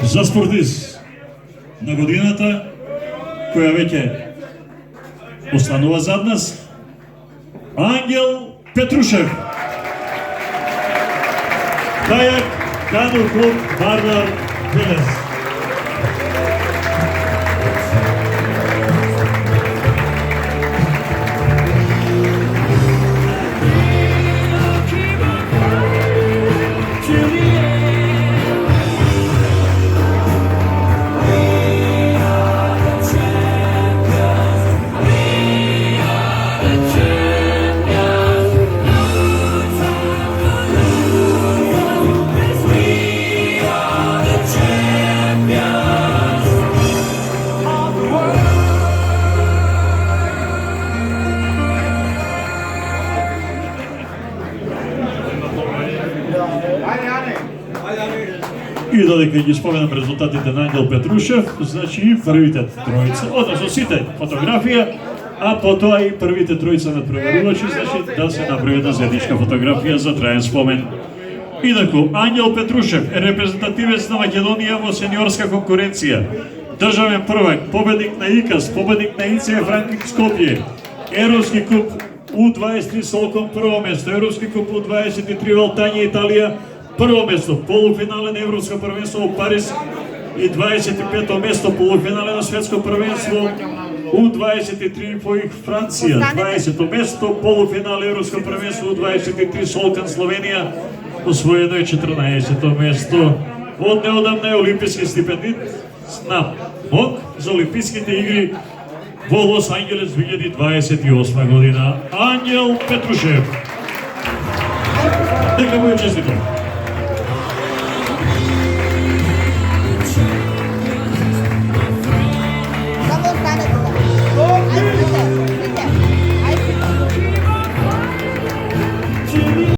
За спортист на годината, која веќе останува зад нас, Ангел Петрушев. Кајак, кану клуб Вардар Велес. И додека ги споменам резултатите на Ангел Петрушев, значи и првите тројца, односно сите фотографија, а потоа и првите тројца надпреварувачи, значи да се направи една заедничка фотографија за траен спомен. Инаку, Ангел Петрушев е репрезентативец на Македонија во сениорска конкуренција, државен првак, победник на ИКАС, победник на ИЦФ ранкинг Скопје, Европски куп U23 Солком прво место, Европски куп U23 Валтања Италија прво место, полуфинале на Европско првенство во Париз и 25-то место, полуфинале на Светско првенство U23 во Франција, 20-то место, полуфинале Европско првенство U23 Солкан Словенија, освоено е 14-то место. Од неодамна е олимписки стипендит на МОК за Олимписките игри во Лос Анџелес 2028 година. Ангел Петрушев. Нека му е честито.